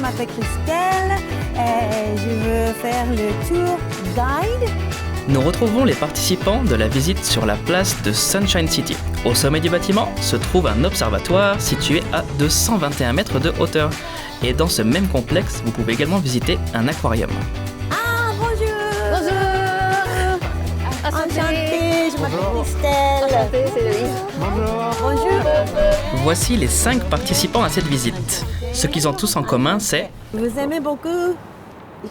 m'appelle Christelle et je veux faire le tour guide. Nous retrouvons les participants de la visite sur la place de Sunshine City. Au sommet du bâtiment se trouve un observatoire situé à 221 mètres de hauteur. Et dans ce même complexe, vous pouvez également visiter un aquarium. Ah, bonjour! Bonjour! Enchantée, je m'appelle Christelle. Enchantée, c'est Louise. Bonjour! Voici les 5 participants à cette visite. Ce qu'ils ont tous en commun, c'est Vous aimez beaucoup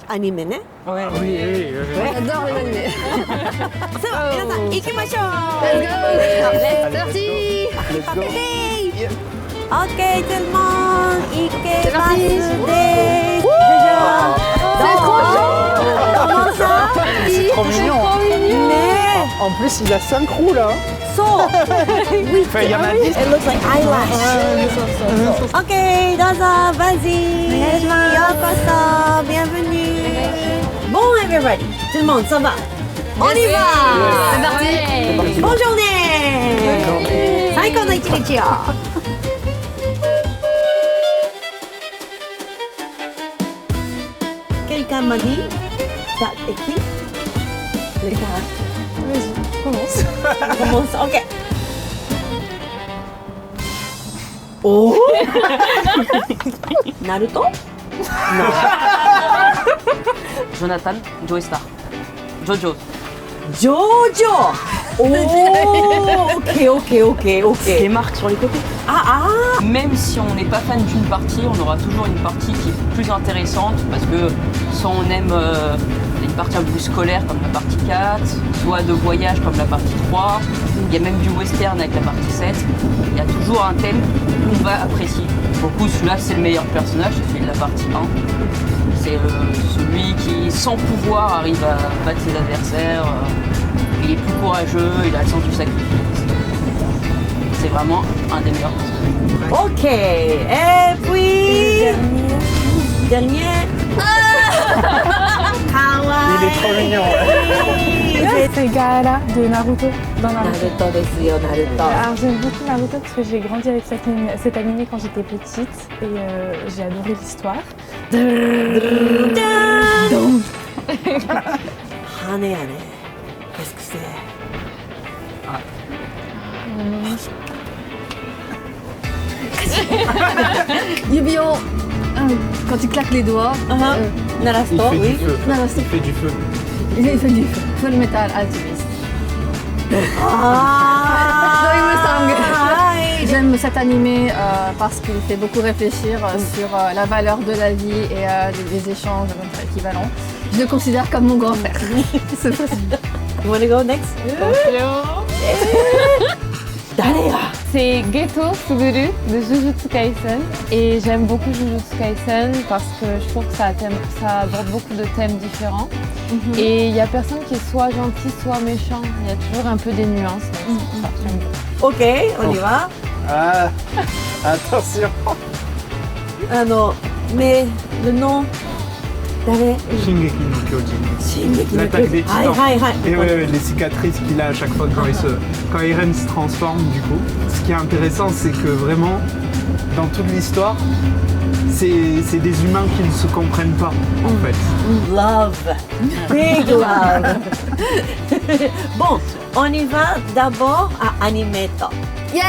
anime, né? J'adore les animés. So, 皆さん行きましょう Let's go! C'est parti! Ok, tout le monde, C'est parti. C'est trop Comment ça? C'est trop mignon. Mais, En plus, il a 5 roues là. so, Enfin, il y en a 10. it looks like eyelash. Ok, dozo, vas-y. Yokoso, bienvenue. Bon, everybody, tout le monde, ça va? On y va! C'est parti! Bonne journée! 最高の一日よ! Quelqu'un m'a dit, t'as écrit les cartes. Vas-y, commence. Commence, ok. Oh! Naruto? Non. Jonathan, Joey Star. Jojo. Jojo! Oh! Ok. Les marques sur les côtés. Ah! Même si on n'est pas fan d'une partie, on aura toujours une partie qui est plus intéressante parce que soit on aime une partie un peu plus scolaire comme la partie 4, soit de voyage comme la partie 3, il y a même du western avec la partie 7. Il y a toujours un thème qu'on va apprécier. Pour le coup, celui-là, c'est le meilleur personnage, c'est celui de la partie 1. C'est celui qui, sans pouvoir, arrive à battre ses adversaires. Il est plus courageux, il a le sens du sacrifice. C'est vraiment un des meilleurs personnages. Ok. Et puis... Dernier. Kawaii. Il est trop mignon. C'est Gaara de Naruto dans Naruto. Naruto desu yo, Naruto. Alors j'aime beaucoup Naruto parce que j'ai grandi avec cet animé quand j'étais petite et j'ai adoré l'histoire. Hane ya ne. Qu'est-ce que c'est? Yu-Gi-Oh! Quand tu claques les doigts, Narasu Il to, fait du oui. feu. Narasu. Il fait du feu. il fait du feu. Full Metal Alchemist. Ah! Non, il me semble. Hi. J'aime cet animé parce qu'il fait beaucoup réfléchir sur la valeur de la vie et des échanges équivalents. Je le considère comme mon grand frère. C'est possible. You wanna go next? Dare ya? C'est Geto Suguru de Jujutsu Kaisen et j'aime beaucoup Jujutsu Kaisen parce que je trouve que ça aborde beaucoup de thèmes différents et il n'y a personne qui est soit gentil soit méchant, il y a toujours un peu des nuances. Donc c'est pour ça que j'aime beaucoup. Ok, on y va. Ah, attention. Ah non, mais le nom, Dare? Shingeki no Kyojin. Shingeki no L'attaque des Kyojin. titans. Hi. Et ouais, les cicatrices qu'il a à chaque fois quand Eren se transforme du coup. Ce qui est intéressant, c'est que vraiment, dans toute l'histoire, c'est des humains qui ne se comprennent pas en fait. Love. Big love. Bon, on y va d'abord à Animeto. Yeah!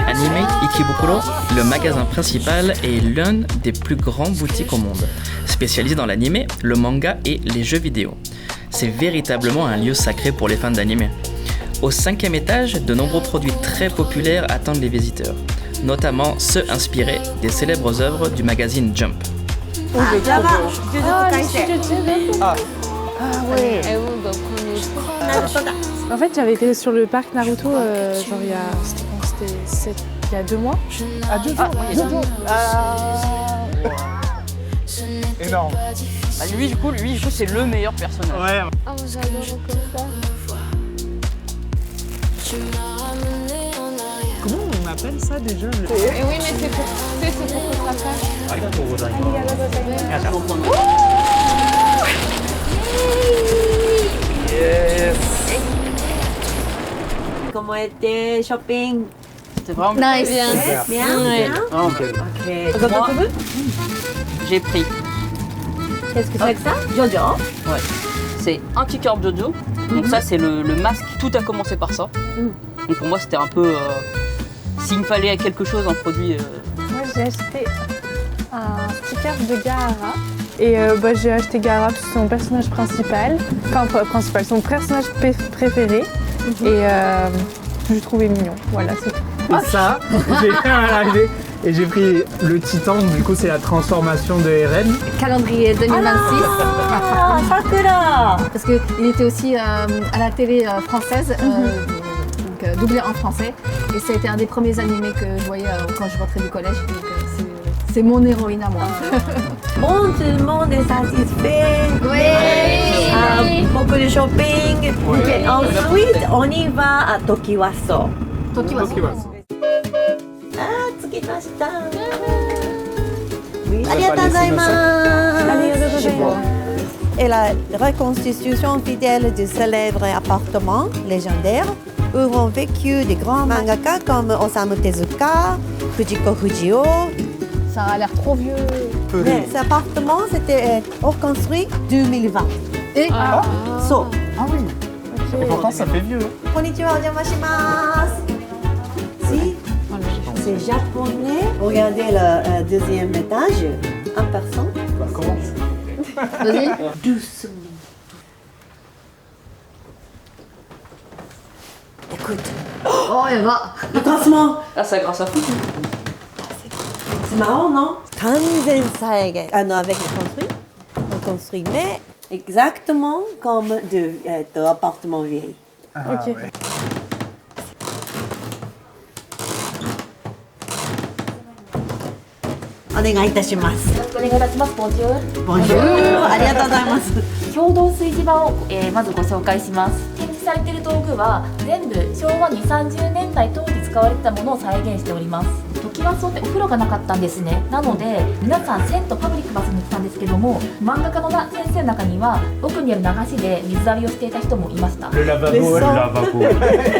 Anime Ikebukuro, le magasin principal et l'un des plus grands boutiques au monde, spécialisé dans l'anime, le manga et les jeux vidéo. C'est véritablement un lieu sacré pour les fans d'anime. Au 5e étage, de nombreux produits très populaires attendent les visiteurs, notamment ceux inspirés des célèbres œuvres du magazine Jump. Là-bas, Jujutsu Kaisen. Ah, Ouais. Et où le premier Naruto da. En fait, j'avais été sur le parc Naruto, genre il y a, c'était quand il y a 2 mois. Ah, 2 jours. énorme. Ah, lui, du coup, c'est le meilleur personnage. Ouais. Oh, j'adore comme ça. Comment on appelle ça déjà Et oui, mais c'est pour que ça fasse. Comment était shopping? C'était vraiment Nice. Bien, Ouais. bien. Ok. Moi, j'ai pris. Qu'est-ce que c'est que ça? Jojo. Ouais. C'est un kicker Jojo. Donc ça c'est le masque. Tout a commencé par ça. Donc pour moi c'était un peu s'il me fallait quelque chose, un produit. Moi, j'ai acheté un sticker de Gaara. Et j'ai acheté Gaara parce que c'est mon personnage principal. Enfin, pas principal, c'est mon personnage préféré. Et je le trouvais mignon. Voilà, c'est tout. Et ça, j'ai fait un arrivé et j'ai pris le Titan, du coup c'est la transformation de Eren. Calendrier 2026. Ah, Sakura. Parce qu'il était aussi à la télé française, donc doublé en français. Et ça a été un des premiers animés que je voyais quand je rentrais du collège. Donc c'est mon héroïne à moi. Bon, tout le monde est satisfait. Oui. Beaucoup de shopping. Ouais. Et ensuite, on y va à Tokiwaso. Tokiwaso. Ah, tsukimashita. Oui. Arigatou gozaimasu. Et la reconstitution fidèle du célèbre appartement légendaire où ont vécu des grands mangaka comme Osamu Tezuka, Fujiko Fujio. Ça a l'air trop vieux. Mais cet appartement, c'était reconstruit 2020. Et So, Ah oui. Et pourtant ça fait vieux. konnichiwa, ojamashimashou. Si, c'est japonais. Regardez le deuxième étage. Un personne. Bah, comment vas-y. Doucement. Écoute, Oh, elle va. le classement. Ah c'est grâce à vous. C'est marrant, non? Kanzen saige. Avec le construit, mais exactement comme de appartement vieil. Ok. Ouais. Onegai itashimasu. お願いいたします。ボンジュール。 Bonjour. ありがとうございます。共同炊事場を、まずご紹介します。展示されている道具は全部昭和2、30年代当時使われてたものを再現しております。トキワ荘ってお風呂がなかったんですね。なので皆さん銭湯パブリックバスに来たんですけども、漫画家の先生の中には奥にある流しで水浴びをしていた人もいました。 Le lavabo, le lavabo.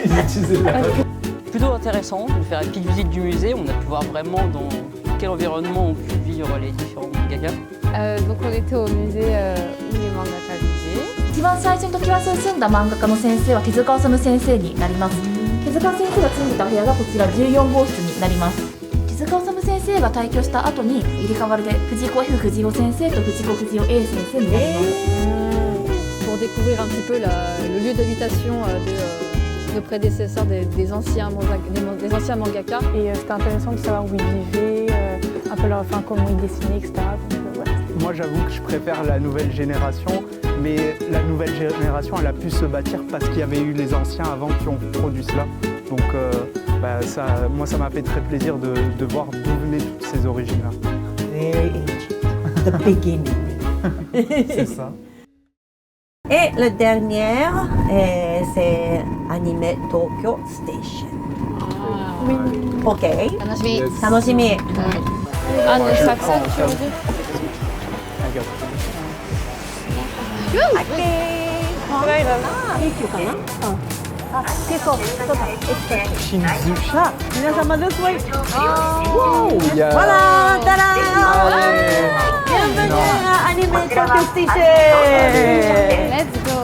Ils utilisaient le lavabo. Plutôt intéressant de faire une petite visite du musée. On a pu voir vraiment dans quel environnement ont pu vivre les différents mangakas. Donc on était au musée où les mangakas vivaient. 一番最初にトキワ荘に住んだ漫画家の先生は手塚治虫先生になります。手塚先生が住んでた部屋がこちら14号室になります。手塚治虫先生が退去した後に入れ替わりで藤子 F 不二雄先生と藤子不二雄 A 先生になります。 Pour découvrir un petit peu le lieu d'habitation de nos prédécesseurs, des anciens mangaka. Et c'était intéressant de savoir où ils vivaient, un peu comment ils dessinaient, etc. Donc, voilà. Moi j'avoue que je préfère la nouvelle génération, mais la nouvelle génération elle a pu se bâtir parce qu'il y avait eu les anciens avant qui ont produit cela. Donc moi ça m'a fait très plaisir de voir d'où venaient toutes ces origines-là. Very ancient. The beginning. C'est ça. Et le dernier, c'est Anime Tokyo Station. Oui. Ok. Tanoshimi. Tanoshimi. Ah, Moi, des je sacs, prends, tu veux dire? Regarde. Ok. Shinzushi. Ah, 皆様ですわい。 Oh, il y a... Voilà, tada! Allez. Bienvenue à Anime Tokyo Station. Let's go.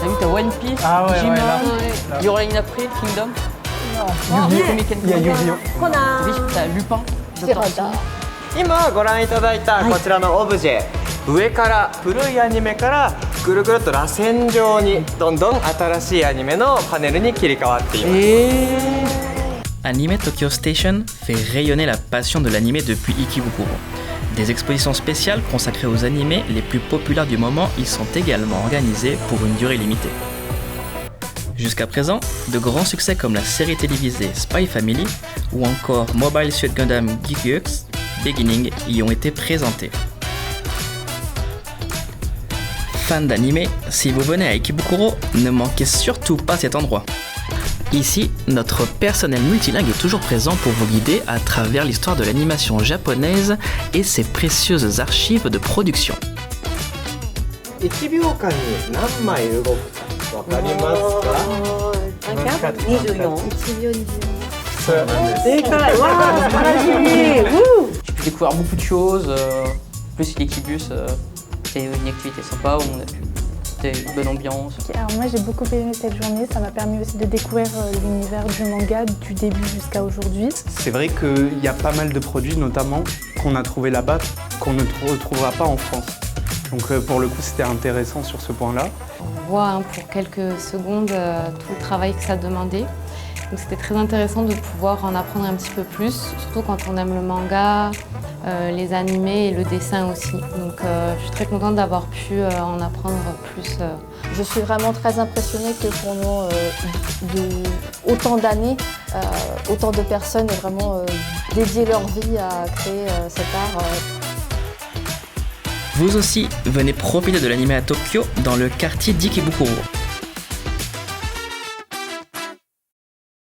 T'as vu, t'as One Piece, Ah ouais, Digimon, ouais, là. Your Line April, Kingdom. Yu-Gi-Oh! Il y a Yu-Gi-Oh! コナン。 Oui, t'as Lupin. Dr. Stone. 今ご覧いただいたこちらのオブジェ、上から古いアニメからぐるぐるっと螺旋状にどんどん新しいアニメのパネルに切り替わっています。 Anime Tokyo Station fait rayonner la passion de l'anime depuis Ikebukuro. Des expositions spéciales consacrées aux animés les plus populaires du moment y sont également organisées pour une durée limitée. Jusqu'à présent, de grands succès comme la série télévisée Spy Family ou encore Mobile Suit Gundam Geekux Beginning y ont été présentés. Fans d'anime, si vous venez à Ikebukuro, ne manquez surtout pas cet endroit. Ici, notre personnel multilingue est toujours présent pour vous guider à travers l'histoire de l'animation japonaise et ses précieuses archives de production. 1秒間に何枚動くかわかりますか？ 24. そうなんです。正解。わあ、素晴らしい。Wouh. J'ai pu découvrir beaucoup de choses. Plus l'Equibus, c'était une activité sympa où on a pu. C'était une bonne ambiance. Alors moi j'ai beaucoup aimé cette journée, ça m'a permis aussi de découvrir l'univers du manga du début jusqu'à aujourd'hui. C'est vrai qu'il y a pas mal de produits, notamment qu'on a trouvé là-bas, qu'on ne retrouvera pas en France. Donc pour le coup, c'était intéressant sur ce point-là. On voit pour quelques secondes tout le travail que ça demandait. Donc c'était très intéressant de pouvoir en apprendre un petit peu plus, surtout quand on aime le manga, les animés et le dessin aussi. Donc je suis très contente d'avoir pu en apprendre plus. Je suis vraiment très impressionnée que pendant autant d'années, autant de personnes aient vraiment dédié leur vie à créer cet art. Vous aussi, venez profiter de l'anime à Tokyo dans le quartier d'Ikebukuro.